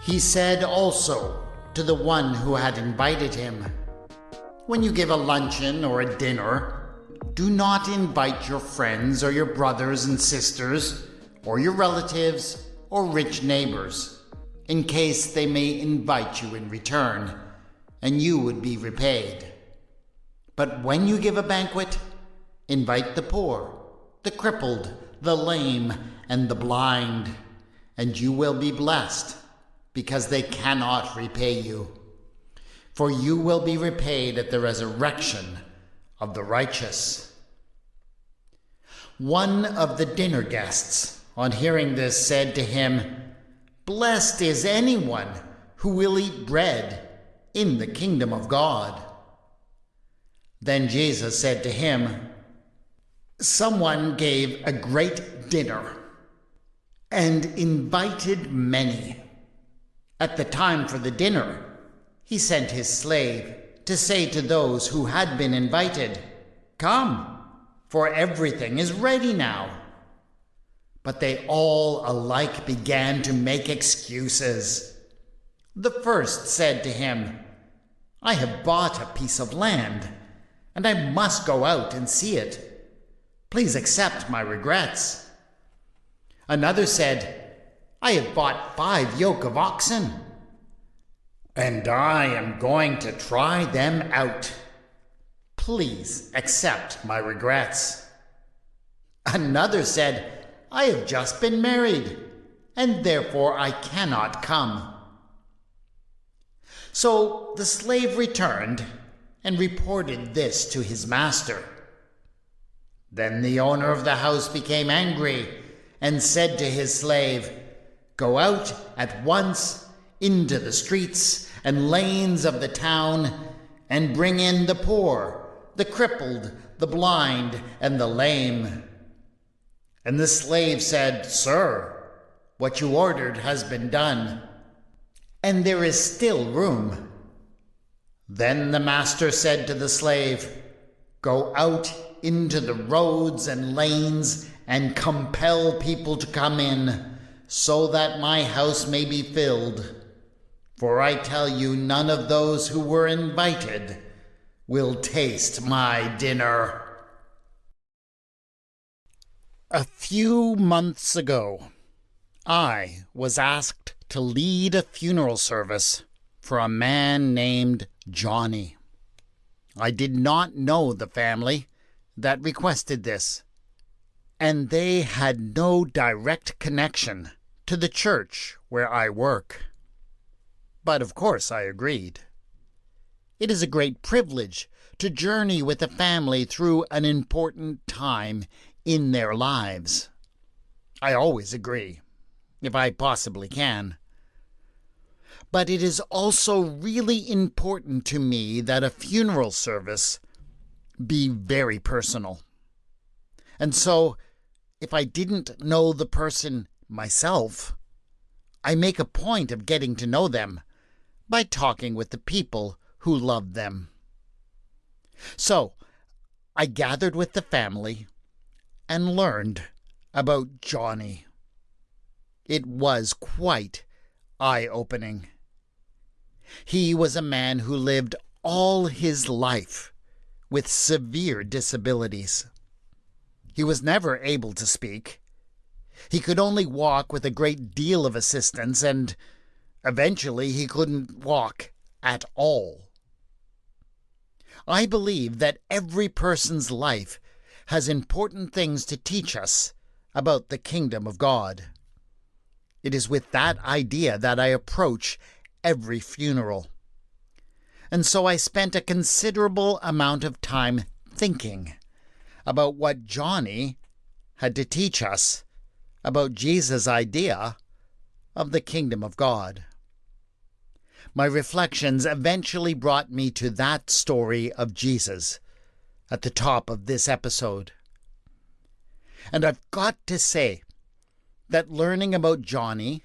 He said also to the one who had invited him, "When you give a luncheon or a dinner, do not invite your friends or your brothers and sisters or your relatives or rich neighbors, in case they may invite you in return, and you would be repaid. But when you give a banquet, invite the poor, the crippled, the lame, and the blind, and you will be blessed, because they cannot repay you. For you will be repaid at the resurrection of the righteous." One of the dinner guests, on hearing this, said to him, "Blessed is anyone who will eat bread in the kingdom of God." Then Jesus said to him, "Someone gave a great dinner and invited many. At the time for the dinner, he sent his slave to say to those who had been invited, 'Come, for everything is ready now.' But they all alike began to make excuses. The first said to him, 'I have bought a piece of land, and I must go out and see it. Please accept my regrets.' Another said, 'I have bought 5 yoke of oxen, and I am going to try them out. Please accept my regrets.' Another said, 'I have just been married, and therefore I cannot come.' So the slave returned and reported this to his master. Then the owner of the house became angry and said to his slave, 'Go out at once into the streets and lanes of the town and bring in the poor, the crippled, the blind, and the lame.' And the slave said, 'Sir, what you ordered has been done, and there is still room.' Then the master said to the slave, 'Go out into the roads and lanes and compel people to come in, so that my house may be filled. For I tell you, none of those who were invited will taste my dinner.'" A few months ago, I was asked to lead a funeral service for a man named Johnny. I did not know the family that requested this, and they had no direct connection to the church where I work. But of course I agreed. It is a great privilege to journey with a family through an important time in their lives. I always agree, if I possibly can. But it is also really important to me that a funeral service be very personal. And so, if I didn't know the person myself, I make a point of getting to know them by talking with the people who love them. So, I gathered with the family and learned about Johnny. It was quite eye-opening. He was a man who lived all his life with severe disabilities. He was never able to speak. He could only walk with a great deal of assistance, and eventually he couldn't walk at all. I believe that every person's life has important things to teach us about the kingdom of God. It is with that idea that I approach every funeral. And so I spent a considerable amount of time thinking about what Johnny had to teach us about Jesus' idea of the kingdom of God. My reflections eventually brought me to that story of Jesus at the top of this episode. And I've got to say that learning about Johnny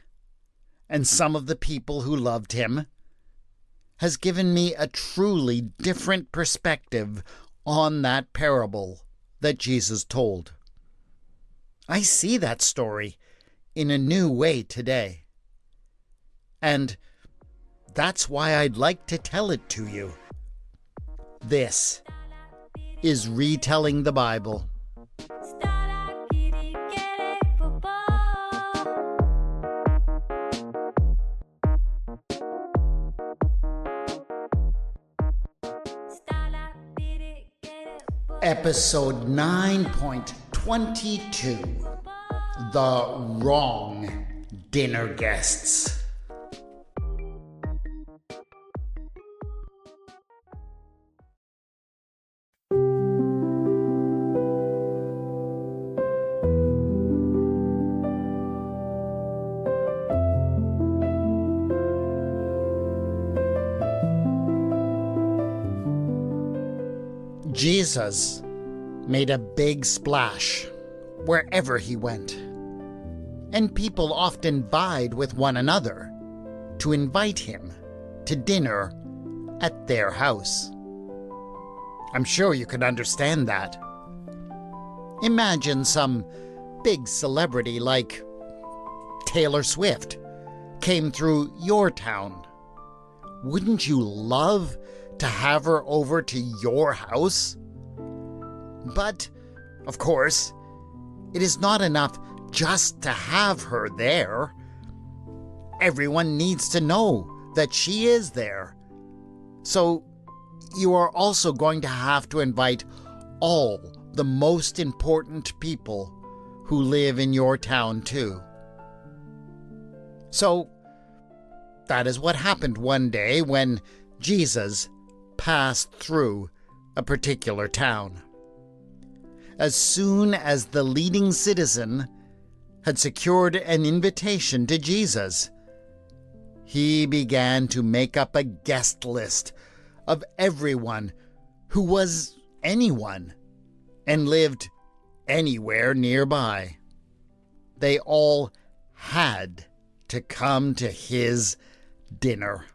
and some of the people who loved him has given me a truly different perspective on that parable that Jesus told. I see that story in a new way today. And that's why I'd like to tell it to you. This is Retelling the Bible. Episode 9.22, The Wrong Dinner Guests. Jesus made a big splash wherever he went, and people often vied with one another to invite him to dinner at their house. I'm sure you can understand that. Imagine some big celebrity like Taylor Swift came through your town. Wouldn't you love to have her over to your house? But, of course, it is not enough just to have her there. Everyone needs to know that she is there. So, you are also going to have to invite all the most important people who live in your town too. So, that is what happened one day when Jesus passed through a particular town. As soon as the leading citizen had secured an invitation to Jesus, he began to make up a guest list of everyone who was anyone and lived anywhere nearby. They all had to come to his dinner.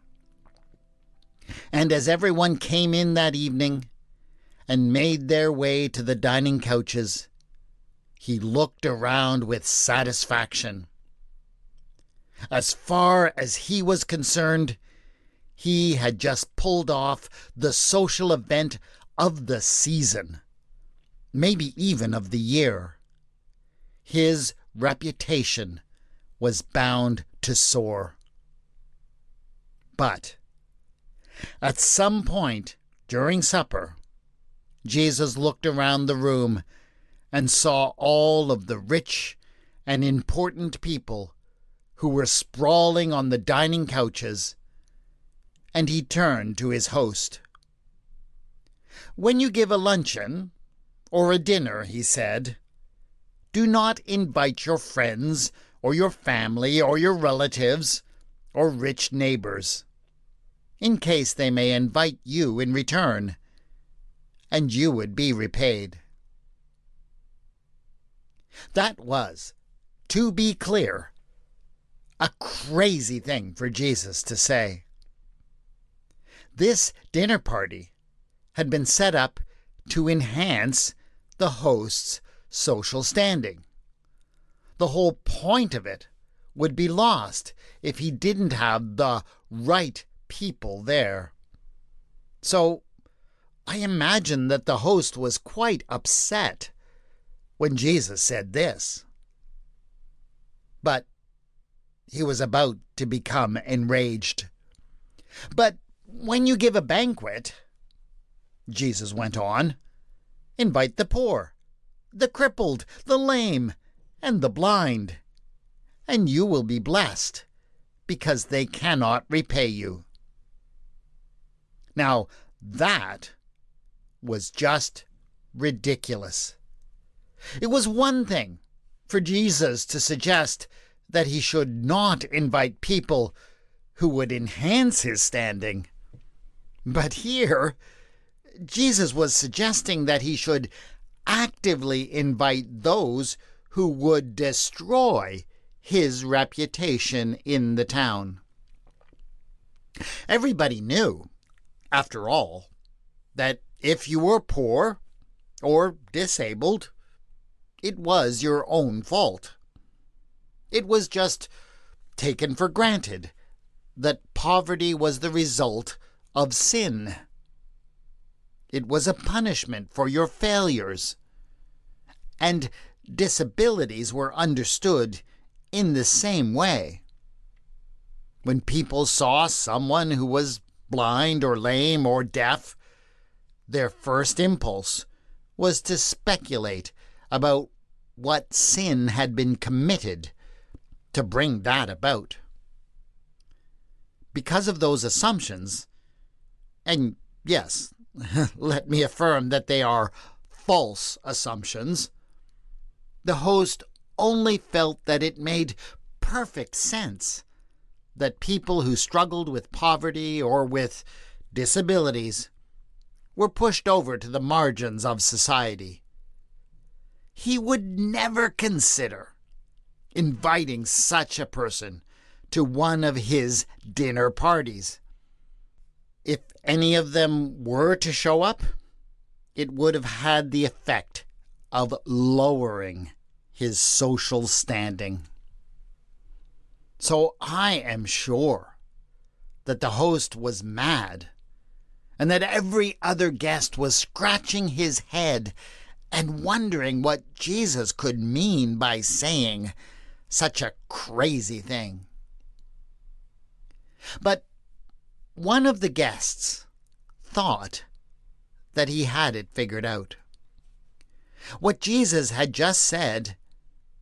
And as everyone came in that evening and made their way to the dining couches, he looked around with satisfaction. As far as he was concerned, he had just pulled off the social event of the season, maybe even of the year. His reputation was bound to soar. But at some point during supper, Jesus looked around the room and saw all of the rich and important people who were sprawling on the dining couches, and he turned to his host. "When you give a luncheon or a dinner," he said, "do not invite your friends or your family or your relatives or rich neighbors, in case they may invite you in return, and you would be repaid." That was, to be clear, a crazy thing for Jesus to say. This dinner party had been set up to enhance the host's social standing. The whole point of it would be lost if he didn't have the right people there. So I imagine that the host was quite upset when Jesus said this. But he was about to become enraged. "But when you give a banquet," Jesus went on, "invite the poor, the crippled, the lame, and the blind, and you will be blessed, because they cannot repay you." Now, that was just ridiculous. It was one thing for Jesus to suggest that he should not invite people who would enhance his standing. But here, Jesus was suggesting that he should actively invite those who would destroy his reputation in the town. Everybody knew, after all, that if you were poor or disabled, it was your own fault. It was just taken for granted that poverty was the result of sin. It was a punishment for your failures. And disabilities were understood in the same way. When people saw someone who was blind or lame or deaf, their first impulse was to speculate about what sin had been committed to bring that about. Because of those assumptions, and yes, let me affirm that they are false assumptions, the host only felt that it made perfect sense that people who struggled with poverty or with disabilities were pushed over to the margins of society. He would never consider inviting such a person to one of his dinner parties. If any of them were to show up, it would have had the effect of lowering his social standing. So I am sure that the host was mad, and that every other guest was scratching his head and wondering what Jesus could mean by saying such a crazy thing. But one of the guests thought that he had it figured out. What Jesus had just said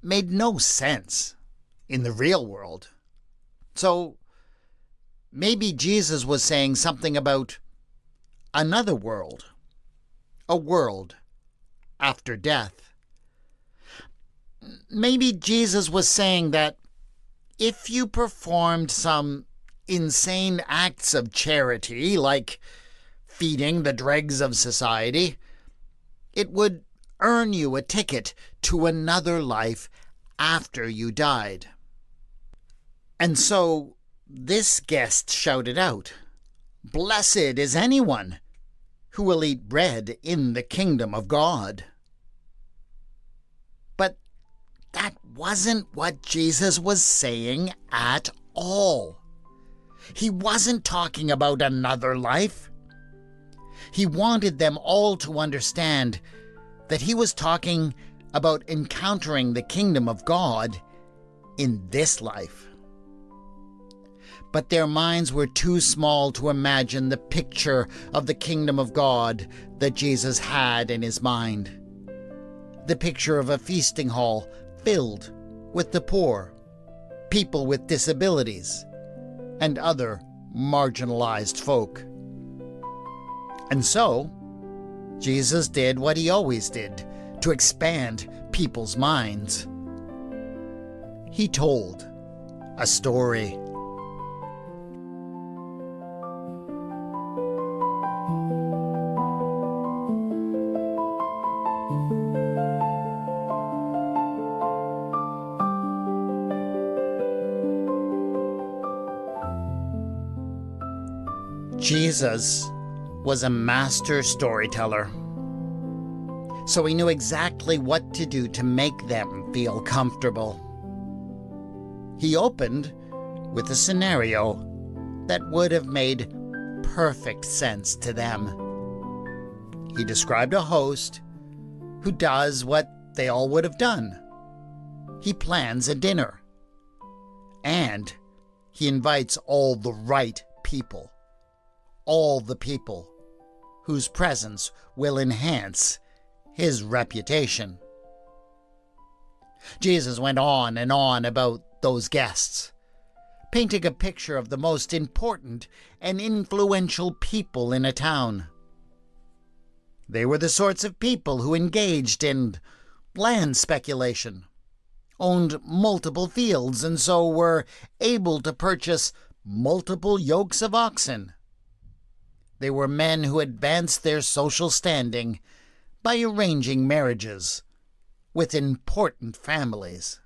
made no sense in the real world. So maybe Jesus was saying something about another world, a world after death. Maybe Jesus was saying that if you performed some insane acts of charity, like feeding the dregs of society, it would earn you a ticket to another life after you died. And so this guest shouted out, "Blessed is anyone who will eat bread in the kingdom of God." But that wasn't what Jesus was saying at all. He wasn't talking about another life. He wanted them all to understand that he was talking about encountering the kingdom of God in this life. But their minds were too small to imagine the picture of the kingdom of God that Jesus had in his mind. The picture of a feasting hall filled with the poor, people with disabilities, and other marginalized folk. And so, Jesus did what he always did to expand people's minds. He told a story. Jesus was a master storyteller, so he knew exactly what to do to make them feel comfortable. He opened with a scenario that would have made perfect sense to them. He described a host who does what they all would have done. He plans a dinner, and he invites all the right people. All the people whose presence will enhance his reputation. Jesus went on and on about those guests, painting a picture of the most important and influential people in a town. They were the sorts of people who engaged in land speculation, owned multiple fields, and so were able to purchase multiple yokes of oxen. They were men who advanced their social standing by arranging marriages with important families.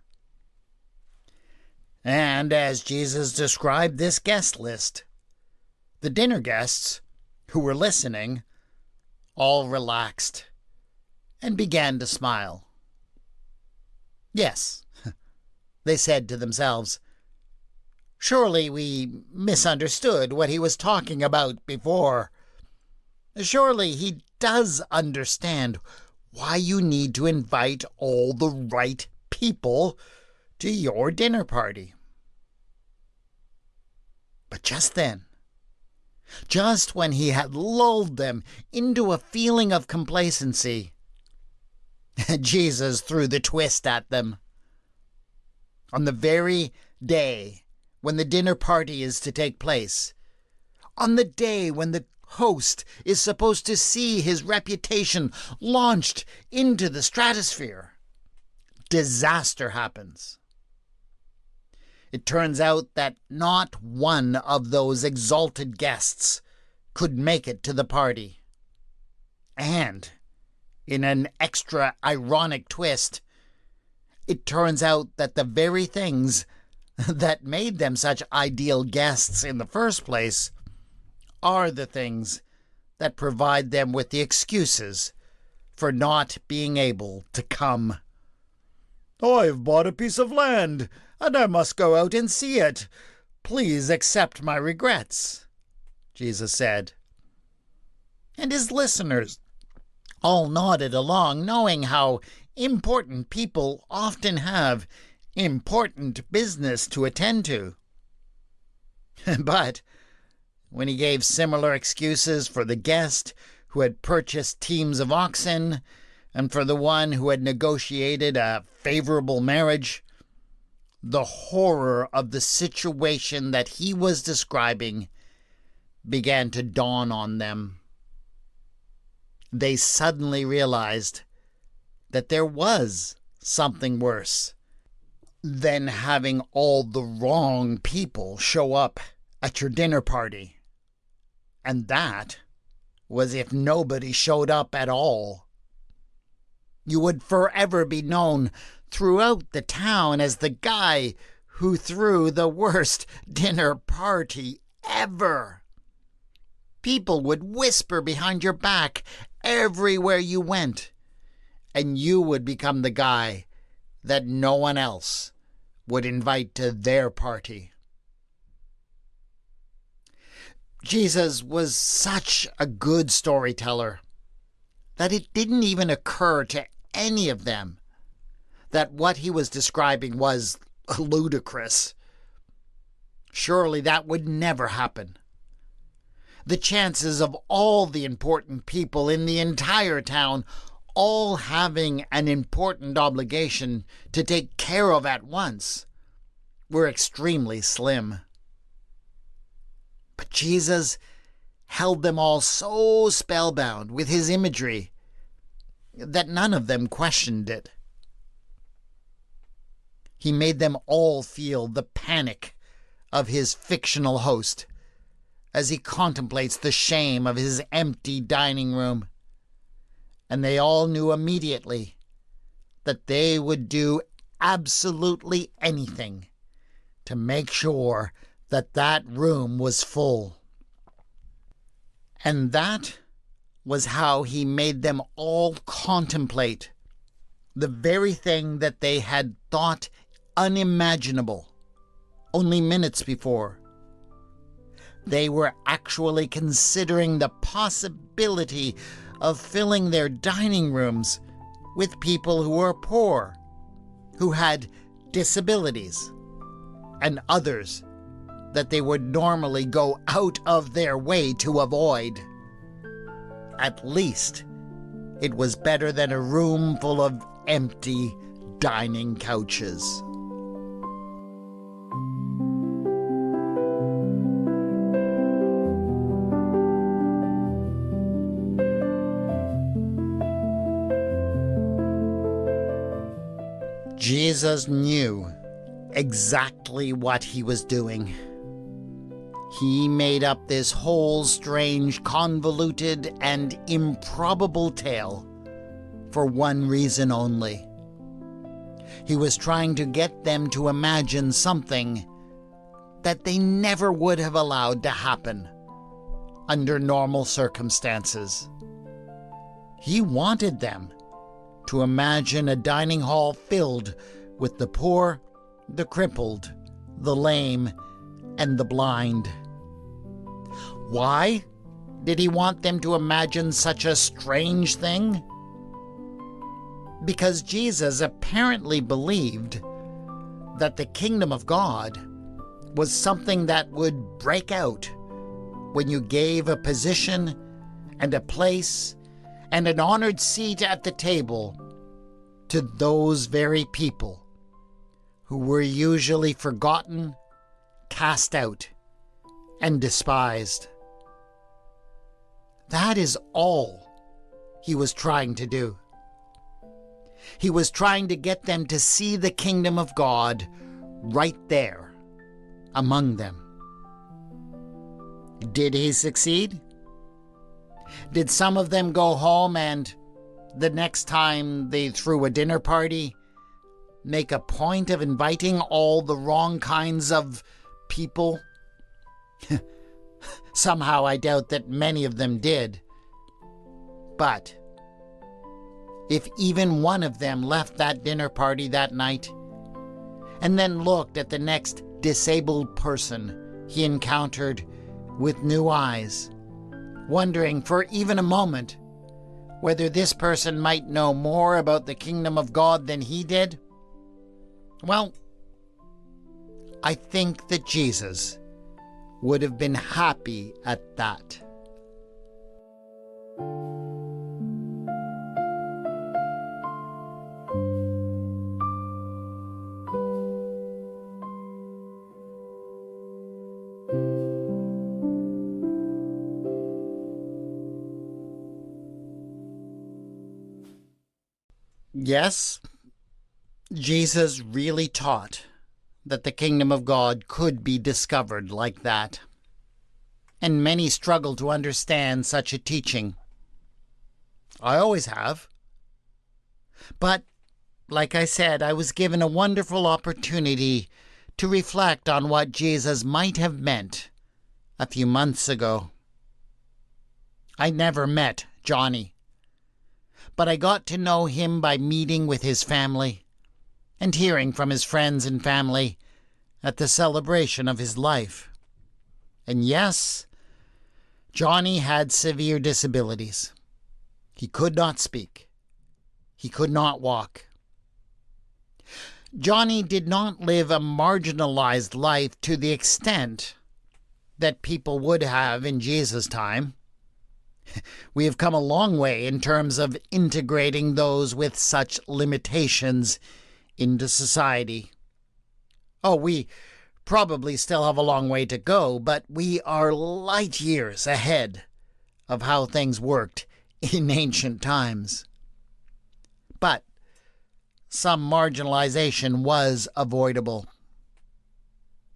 And as Jesus described this guest list, the dinner guests who were listening all relaxed and began to smile. Yes, they said to themselves, Surely we misunderstood what he was talking about before. Surely he does understand why you need to invite all the right people to your dinner party. But just then, just when he had lulled them into a feeling of complacency, Jesus threw the twist at them. On the very day when the dinner party is to take place, on the day when the host is supposed to see his reputation launched into the stratosphere, disaster happens. It turns out that not one of those exalted guests could make it to the party. And, in an extra ironic twist, it turns out that the very things that made them such ideal guests in the first place are the things that provide them with the excuses for not being able to come. "I've bought a piece of land, and I must go out and see it. Please accept my regrets," Jesus said. And his listeners all nodded along, knowing how important people often have important business to attend to. But when he gave similar excuses for the guest who had purchased teams of oxen and for the one who had negotiated a favorable marriage, the horror of the situation that he was describing began to dawn on them. They suddenly realized that there was something worse than having all the wrong people show up at your dinner party. And that was if nobody showed up at all. You would forever be known throughout the town as the guy who threw the worst dinner party ever. People would whisper behind your back everywhere you went, and you would become the guy that no one else would invite to their party. Jesus was such a good storyteller that it didn't even occur to any of them that what he was describing was ludicrous. Surely that would never happen. The chances of all the important people in the entire town all having an important obligation to take care of at once were extremely slim. But Jesus held them all so spellbound with his imagery that none of them questioned it. He made them all feel the panic of his fictional host as he contemplates the shame of his empty dining room. And they all knew immediately that they would do absolutely anything to make sure that that room was full. And that was how he made them all contemplate the very thing that they had thought unimaginable only minutes before. They were actually considering the possibility of filling their dining rooms with people who were poor, who had disabilities, and others that they would normally go out of their way to avoid. At least it was better than a room full of empty dining couches. Jesus knew exactly what he was doing. He made up this whole strange, convoluted, and improbable tale for one reason only. He was trying to get them to imagine something that they never would have allowed to happen under normal circumstances. He wanted them to imagine a dining hall filled with the poor, the crippled, the lame, and the blind. Why did he want them to imagine such a strange thing? Because Jesus apparently believed that the kingdom of God was something that would break out when you gave a position and a place and an honored seat at the table to those very people who were usually forgotten, cast out, and despised. That is all he was trying to do. He was trying to get them to see the kingdom of God right there among them. Did he succeed? Did some of them go home and, the next time they threw a dinner party, make a point of inviting all the wrong kinds of people? Somehow I doubt that many of them did. But if even one of them left that dinner party that night and then looked at the next disabled person he encountered with new eyes, wondering for even a moment whether this person might know more about the kingdom of God than he did, well, I think that Jesus would have been happy at that. Yes, Jesus really taught that the kingdom of God could be discovered like that. And many struggle to understand such a teaching. I always have. But, like I said, I was given a wonderful opportunity to reflect on what Jesus might have meant a few months ago. I never met Johnny, but I got to know him by meeting with his family and hearing from his friends and family at the celebration of his life. And yes, Johnny had severe disabilities. He could not speak. He could not walk. Johnny did not live a marginalized life to the extent that people would have in Jesus' time. We have come a long way in terms of integrating those with such limitations into society. Oh, we probably still have a long way to go, but we are light years ahead of how things worked in ancient times. But some marginalization was avoidable.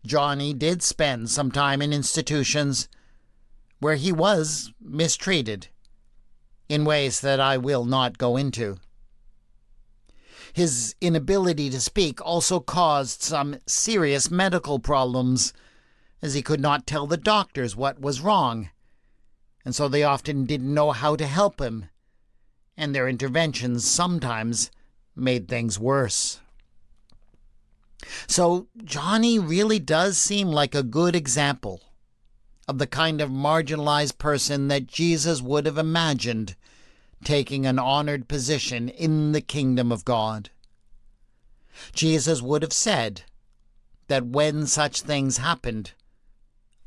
Johnny did spend some time in institutions where he was mistreated in ways that I will not go into. His inability to speak also caused some serious medical problems, as he could not tell the doctors what was wrong, and so they often didn't know how to help him, and their interventions sometimes made things worse. So Johnny really does seem like a good example of the kind of marginalized person that Jesus would have imagined taking an honored position in the kingdom of God. Jesus would have said that when such things happened,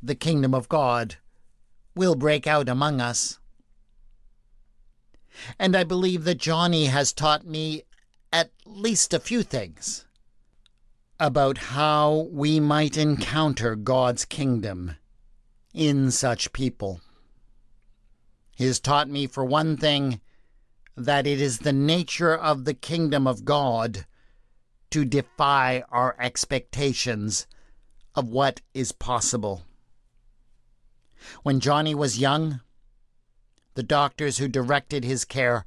the kingdom of God will break out among us. And I believe that Johnny has taught me at least a few things about how we might encounter God's kingdom in such people. He has taught me, for one thing, that it is the nature of the kingdom of God to defy our expectations of what is possible. When Johnny was young, the doctors who directed his care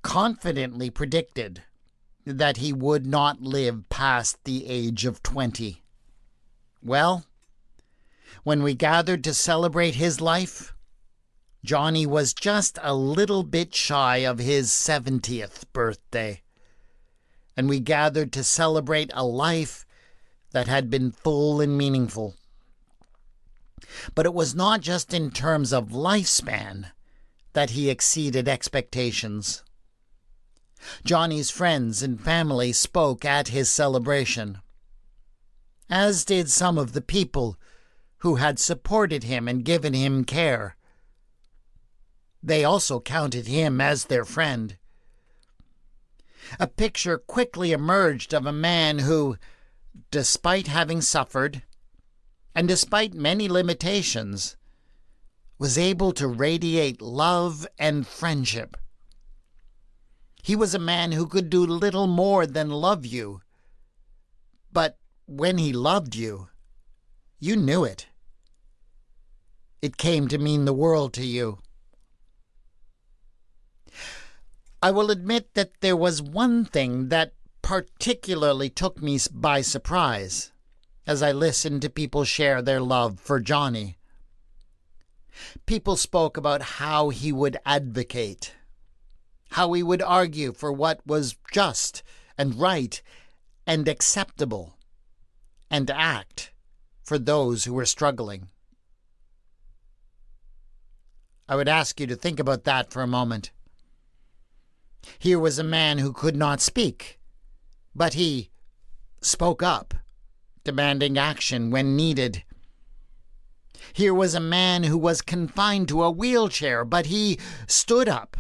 confidently predicted that he would not live past the age of 20. Well, when we gathered to celebrate his life, Johnny was just a little bit shy of his 70th birthday, and we gathered to celebrate a life that had been full and meaningful. But it was not just in terms of lifespan that he exceeded expectations. Johnny's friends and family spoke at his celebration, as did some of the people who had supported him and given him care. They also counted him as their friend. A picture quickly emerged of a man who, despite having suffered, and despite many limitations, was able to radiate love and friendship. He was a man who could do little more than love you, but when he loved you, you knew it. It came to mean the world to you. I will admit that there was one thing that particularly took me by surprise as I listened to people share their love for Johnny. People spoke about how he would advocate, how he would argue for what was just and right and acceptable, and act for those who were struggling. I would ask you to think about that for a moment. Here was a man who could not speak, but he spoke up, demanding action when needed. Here was a man who was confined to a wheelchair, but he stood up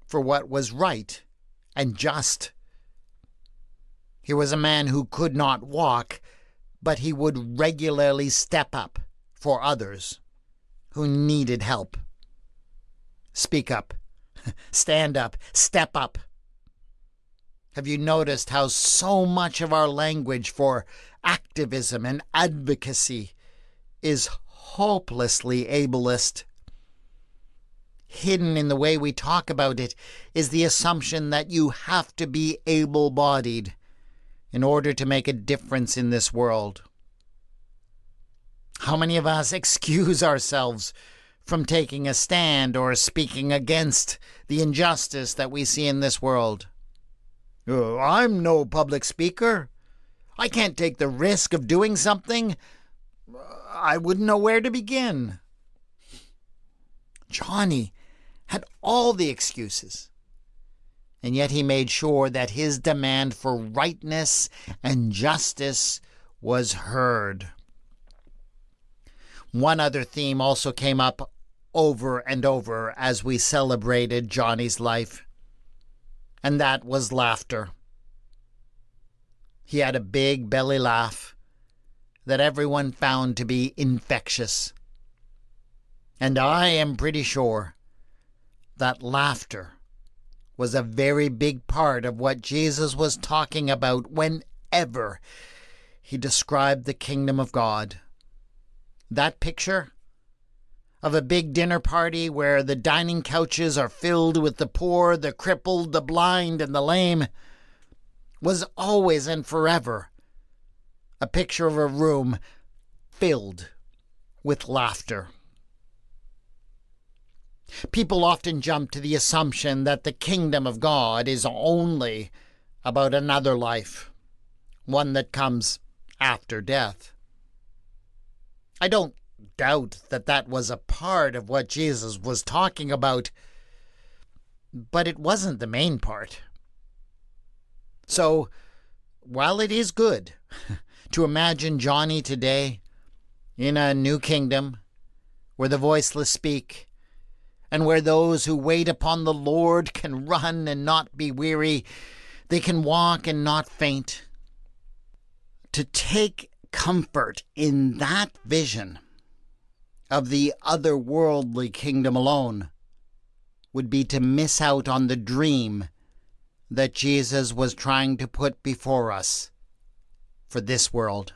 for what was right and just. Here was a man who could not walk, but he would regularly step up for others who needed help. Speak up. Stand up. Step up. Have you noticed how so much of our language for activism and advocacy is hopelessly ableist? Hidden in the way we talk about it is the assumption that you have to be able-bodied in order to make a difference in this world. How many of us excuse ourselves from taking a stand or speaking against the injustice that we see in this world? Oh, I'm no public speaker. I can't take the risk of doing something. I wouldn't know where to begin. Johnny had all the excuses, and yet he made sure that his demand for rightness and justice was heard. One other theme also came up over and over as we celebrated Johnny's life, and that was laughter. He had a big belly laugh that everyone found to be infectious. And I am pretty sure that laughter was a very big part of what Jesus was talking about whenever he described the kingdom of God. That picture of a big dinner party where the dining couches are filled with the poor, the crippled, the blind, and the lame was always and forever a picture of a room filled with laughter. People often jump to the assumption that the kingdom of God is only about another life, one that comes after death. I don't doubt that that was a part of what Jesus was talking about, but it wasn't the main part. So, while it is good to imagine Johnny today in a new kingdom where the voiceless speak, and where those who wait upon the Lord can run and not be weary, they can walk and not faint. To take comfort in that vision of the otherworldly kingdom alone would be to miss out on the dream that Jesus was trying to put before us for this world.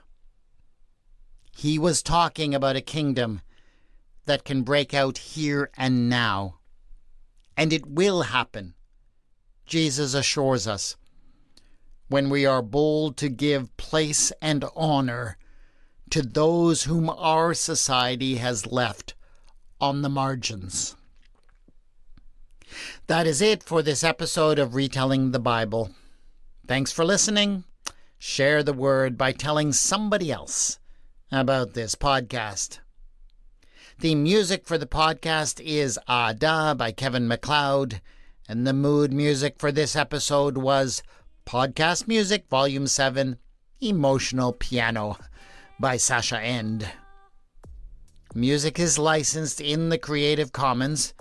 He was talking about a kingdom that can break out here and now. And it will happen, Jesus assures us, when we are bold to give place and honor to those whom our society has left on the margins. That is it for this episode of Retelling the Bible. Thanks for listening. Share the word by telling somebody else about this podcast. The music for the podcast is Ada by Kevin MacLeod, and the mood music for this episode was Podcast Music Volume 7, Emotional Piano by Sasha End. Music is licensed in the Creative Commons,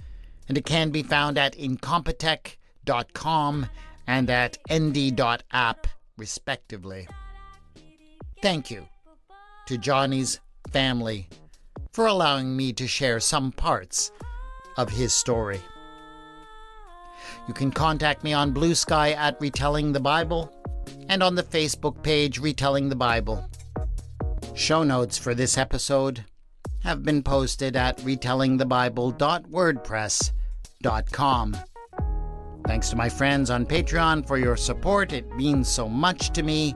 and it can be found at incompetech.com and at nd.app, respectively. Thank you to Johnny's family for allowing me to share some parts of his story. You can contact me on Bluesky at Retelling the Bible and on the Facebook page Retelling the Bible. Show notes for this episode have been posted at retellingthebible.wordpress.com. Thanks to my friends on Patreon for your support. It means so much to me.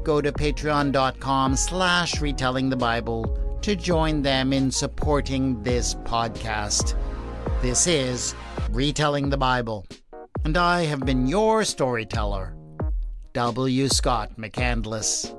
Go to patreon.com/retellingthebible to join them in supporting this podcast. This is Retelling the Bible, and I have been your storyteller, W. Scott McCandless.